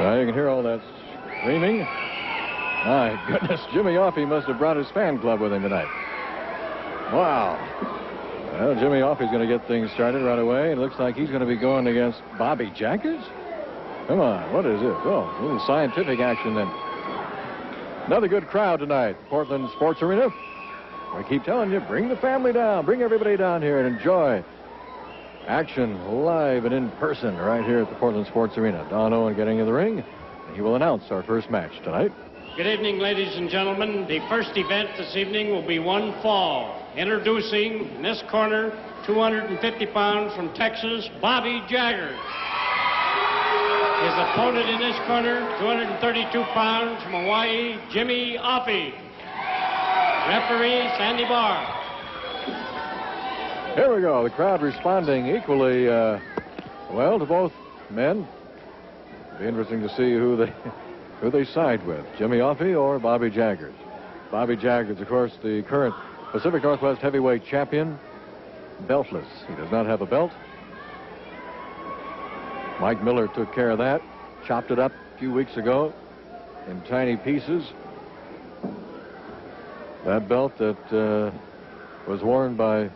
Well, you can hear all that screaming. My goodness, Jimmy Afi must have brought his fan club with him tonight. Wow. Well, Jimmy Afi's going to get things started right away. It looks like he's going to be going against Bobby Jaggers. Come on, what is this? Oh, a little scientific action then. Another good crowd tonight, Portland Sports Arena. I keep telling you, bring the family down. Bring everybody down here and enjoy action live and in person right here at the Portland Sports Arena. Don Owen getting in the ring. He will announce our first match tonight. Good evening, ladies and gentlemen. The first event this evening will be one fall. Introducing in this corner, 250 pounds from Texas, Bobby Jaggers. His opponent in this corner, 232 pounds from Hawaii, Jimmy Afi. Referee, Sandy Barr. Here we go. The crowd responding equally well to both men. It'll be interesting to see who they side with, Jimmy Afi or Bobby Jaggers. Bobby Jaggers, of course, the current Pacific Northwest heavyweight champion, beltless. He does not have a belt. Mike Miller took care of that, chopped it up a few weeks ago in tiny pieces. That belt that was worn by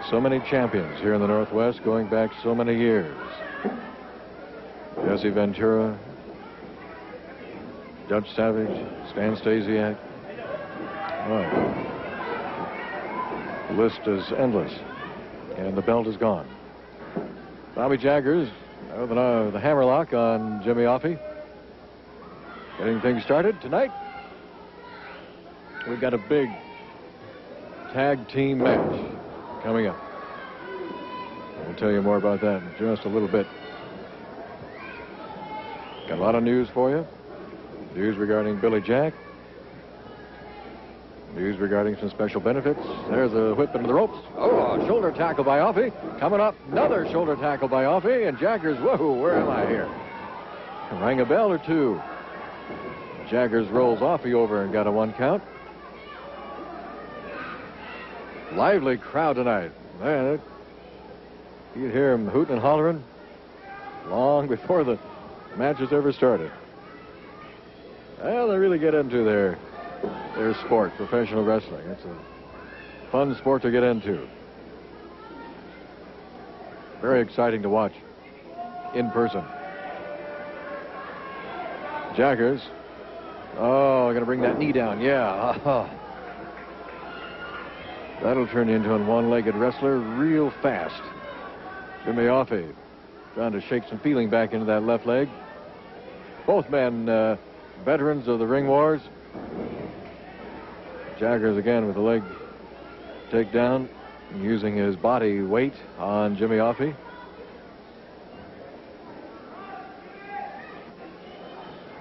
so many champions here in the Northwest going back so many years. Jesse Ventura, Dutch Savage, Stan Stasiak. Right. The list is endless, and the belt is gone. Bobby Jaggers, the hammerlock on Jimmy Afi. Getting things started tonight. We've got a big tag team match coming up. We'll tell you more about that in just a little bit. Got a lot of news for you. News regarding Billy Jack. News regarding some special benefits. There's a whip into the ropes. Oh, a shoulder tackle by Afi. Coming up, another shoulder tackle by Afi. And Jaggers, whoa, where am I here? Rang a bell or two. Jaggers rolls Afi over and got a 1 count. Lively crowd tonight. Man, you'd hear them hooting and hollering long before the matches ever started. Well, they really get into their sport, professional wrestling. It's a fun sport to get into. Very exciting to watch in person. Jaggers. Oh, going to bring that knee down. Yeah. That'll turn into a one-legged wrestler real fast. Jimmy Afi trying to shake some feeling back into that left leg. Both men veterans of the ring wars. Jaggers again with the leg takedown, using his body weight on Jimmy Afi.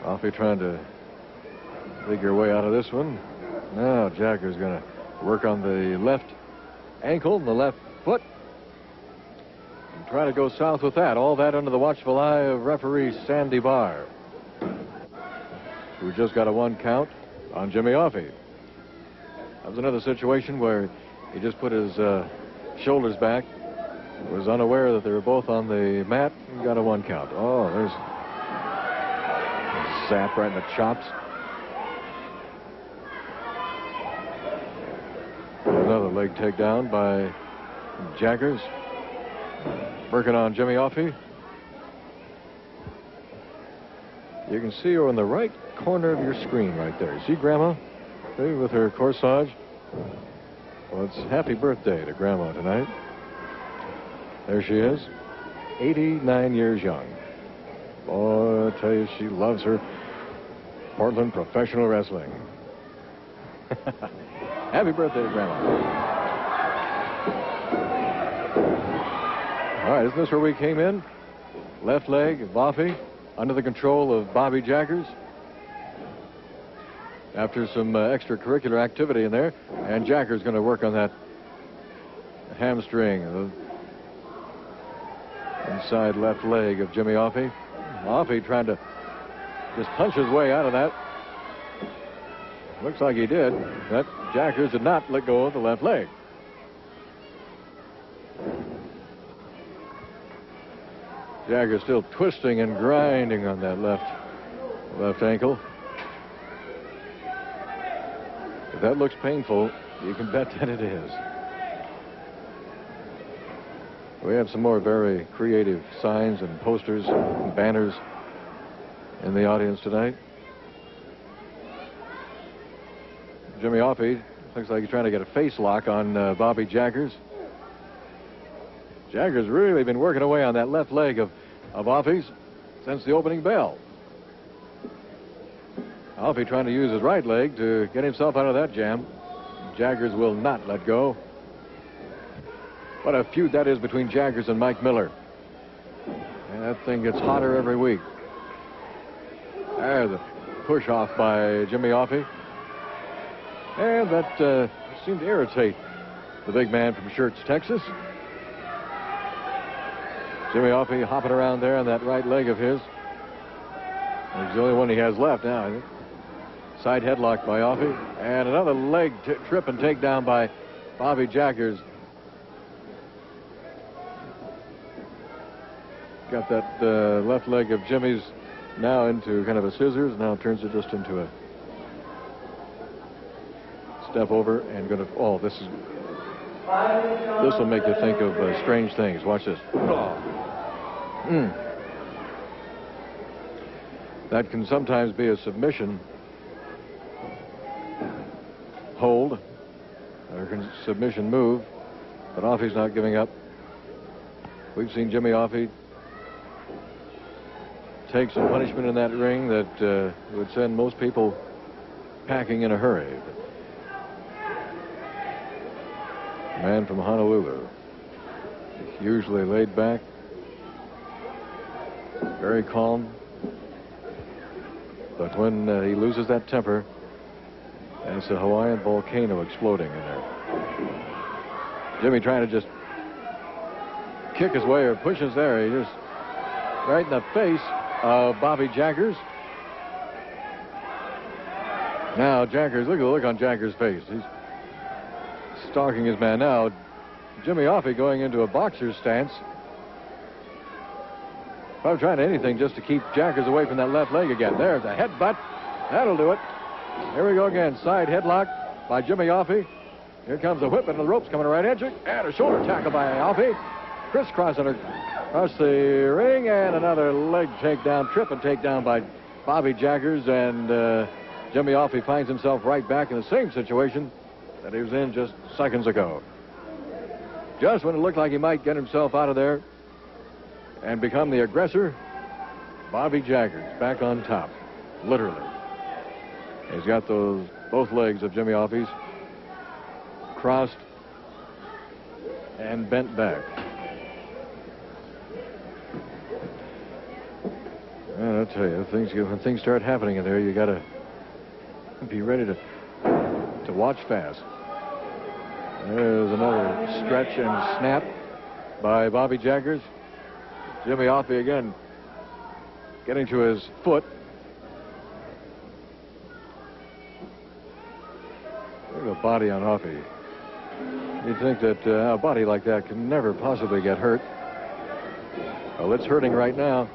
Afi trying to figure a way out of this one. Now Jaggers going to work on the left ankle and the left foot and try to go south with that. All that under the watchful eye of referee Sandy Barr, who just got a 1 count on Jimmy Afi. That was another situation where he just put his shoulders back, was unaware that they were both on the mat, and got a 1 count. Oh, there's a zap right in the chops. Another leg takedown by Jaggers. Working on Jimmy Afi. You can see her in the right corner of your screen right there. See Grandma? See, with her corsage. Well, it's happy birthday to Grandma tonight. There she is. 89 years young. Boy, I tell you, she loves her Portland professional wrestling. Happy birthday to Grandma. All right, isn't this where we came in? Left leg of Afi under the control of Bobby Jaggers. After some extracurricular activity in there, and Jaggers going to work on that hamstring, the inside left leg of Jimmy Afi. Afi trying to just punch his way out of that. Looks like he did. But Jaggers did not let go of the left leg. Jaggers still twisting and grinding on that left ankle. If that looks painful, you can bet that it is. We have some more very creative signs and posters and banners in the audience tonight. Jimmy Afi looks like he's trying to get a face lock on Bobby Jaggers. Jaggers really been working away on that left leg of Afi's since the opening bell. Afi trying to use his right leg to get himself out of that jam. Jaggers will not let go. What a feud that is between Jaggers and Mike Miller. And that thing gets hotter every week. There's a push off by Jimmy Afi. And that seemed to irritate the big man from Schertz, Texas. Jimmy Afi hopping around there on that right leg of his. He's the only one he has left now, I think. Side headlock by Afi. And another leg trip and takedown by Bobby Jaggers. Got that left leg of Jimmy's now into kind of a scissors. Now turns it just into a step over and going to. Oh, this will make you think of strange things. Watch this. Oh. That can sometimes be a submission hold or submission move, but Afi's not giving up. We've seen Jimmy Afi take some punishment in that ring that would send most people packing in a hurry. Man from Honolulu, usually laid back, very calm, but when he loses that temper, it's a Hawaiian volcano exploding in there. Jimmy trying to just kick his way or pushes there. He just right in the face of Bobby Jaggers. Now Jaggers, look at the look on Jaggers' face. He's stalking his man. Now Jimmy Afi going into a boxer's stance. Probably trying anything just to keep Jaggers away from that left leg again. There's a headbutt. That'll do it. Here we go again. Side headlock by Jimmy Afi. Here comes the whip and the ropes coming right at you. And a shoulder tackle by Afi. Crisscrossing across the ring. And another leg takedown, trip and takedown by Bobby Jaggers. And Jimmy Afi finds himself right back in the same situation that he was in just seconds ago. Just when it looked like he might get himself out of there and become the aggressor, Bobby Jaggers back on top, literally. He's got both legs of Jimmy Afi's crossed and bent back. And I'll tell you, when things start happening in there, you got to be ready to watch fast. There's another stretch and snap by Bobby Jaggers. Jimmy Afi again getting to his foot. Look at the body on Afi. You'd think that a body like that can never possibly get hurt. Well, it's hurting right now.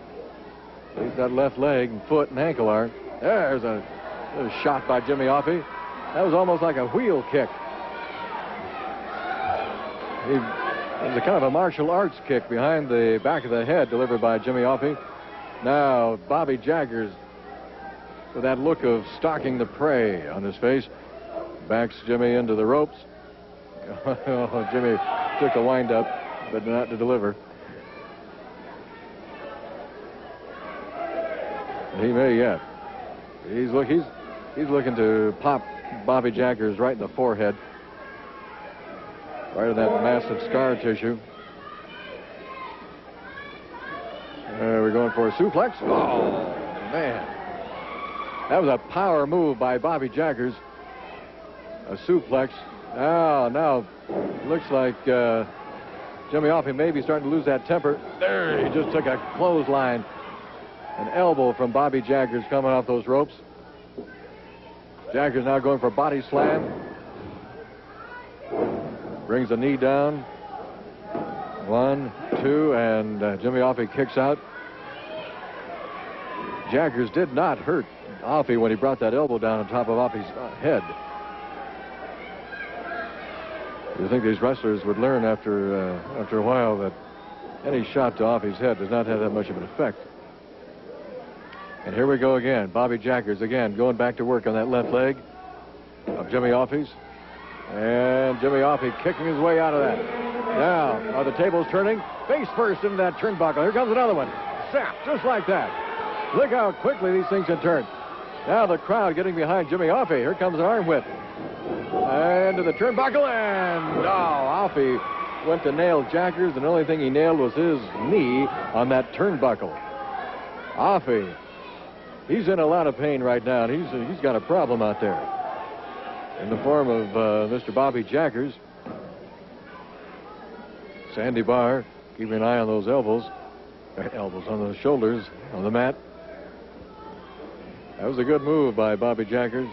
He's got left leg and foot and ankle are. There's a shot by Jimmy Afi. That was almost like a wheel kick. It was a kind of a martial arts kick behind the back of the head delivered by Jimmy Afi. Now Bobby Jaggers, with that look of stalking the prey on his face, backs Jimmy into the ropes. Oh, Jimmy took a wind-up, but not to deliver. He may yet. He's looking to pop Bobby Jaggers right in the forehead, right in that massive scar tissue. We're going for a suplex. Oh, man. That was a power move by Bobby Jaggers. A suplex. Now looks like Jimmy Afi may be starting to lose that temper. There, he just took a clothesline. An elbow from Bobby Jaggers coming off those ropes. Jaggers now going for a body slam. Brings the knee down. 1, 2, and Jimmy Afi kicks out. Jaggers did not hurt Afi when he brought that elbow down on top of Afi's head. You think these wrestlers would learn after a while that any shot to Afi's head does not have that much of an effect. And here we go again. Bobby Jaggers again going back to work on that left leg of Jimmy Afi's. And Jimmy Afi kicking his way out of that. Now, are the tables turning? Face first into that turnbuckle. Here comes another one. Zap, just like that. Look how quickly these things can turn. Now the crowd getting behind Jimmy Afi. Here comes an arm whip. And to the turnbuckle, and Afi went to nail Jaggers, and the only thing he nailed was his knee on that turnbuckle. Afi, he's in a lot of pain right now, and he's got a problem out there in the form of Mr. Bobby Jaggers. Sandy Barr keeping an eye on those elbows on those shoulders on the mat. That was a good move by Bobby Jaggers.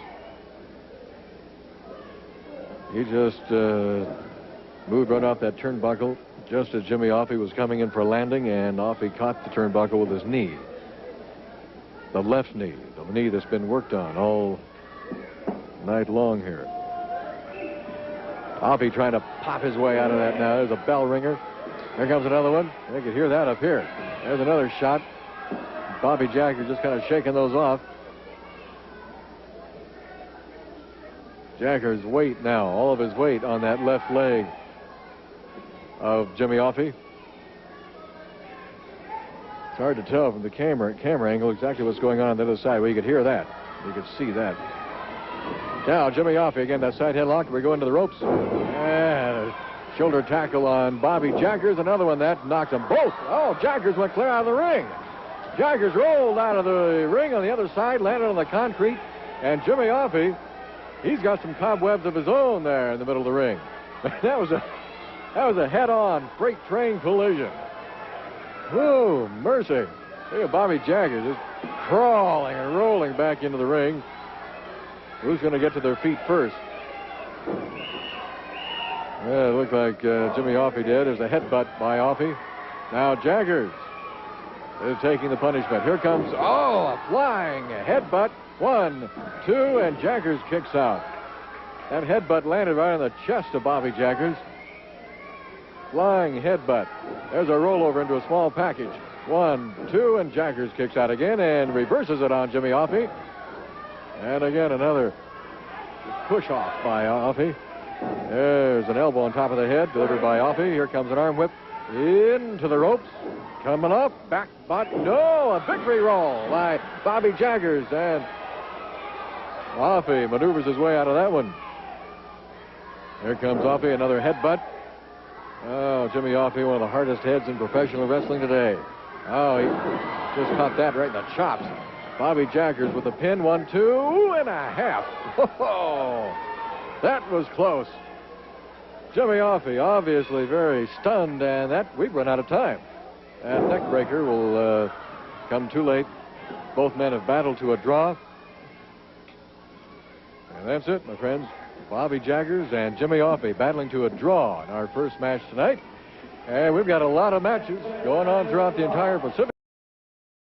He just moved right off that turnbuckle just as Jimmy Afi was coming in for a landing, and Afi caught the turnbuckle with his knee. The left knee, the knee that's been worked on all night long here. Afi trying to pop his way out of that now. There's a bell ringer. Here comes another one. You can hear that up here. There's another shot. Bobby Jaggers just kind of shaking those off. Jaggers' weight now, all of his weight on that left leg of Jimmy Afi. It's hard to tell from the camera angle exactly what's going on the other side. Well, you could hear that. You could see that. Now, Jimmy Afi again, that side headlock. We go into the ropes. And a shoulder tackle on Bobby Jaggers. Another one that knocked them both. Oh, Jaggers went clear out of the ring. Jaggers rolled out of the ring on the other side, landed on the concrete. And Jimmy Afi, he's got some cobwebs of his own there in the middle of the ring. That was a head-on freight train collision. Oh, mercy. Look at Bobby Jaggers just crawling and rolling back into the ring. Who's going to get to their feet first? Yeah, it looked like Jimmy Afi did. There's a headbutt by Afi. Now Jaggers is taking the punishment. Here comes, a flying headbutt. 1, 2, and Jaggers kicks out. That headbutt landed right on the chest of Bobby Jaggers. Flying headbutt. There's a rollover into a small package. 1, 2, and Jaggers kicks out again and reverses it on Jimmy Afi. And again, another push off by Afi. There's an elbow on top of the head delivered by Afi. Here comes an arm whip into the ropes. Coming up, back butt. No, a victory roll by Bobby Jaggers. And Afi maneuvers his way out of that one. Here comes Afi, another headbutt. Oh, Jimmy Afi, one of the hardest heads in professional wrestling today. Oh, he just caught that right in the chops. Bobby Jaggers with a pin, 1, 2.5. Oh, that was close. Jimmy Afi obviously very stunned, and we've run out of time. That neck breaker will come too late. Both men have battled to a draw. And that's it, my friends. Bobby Jaggers and Jimmy Afi battling to a draw in our first match tonight. And we've got a lot of matches going on throughout the entire Pacific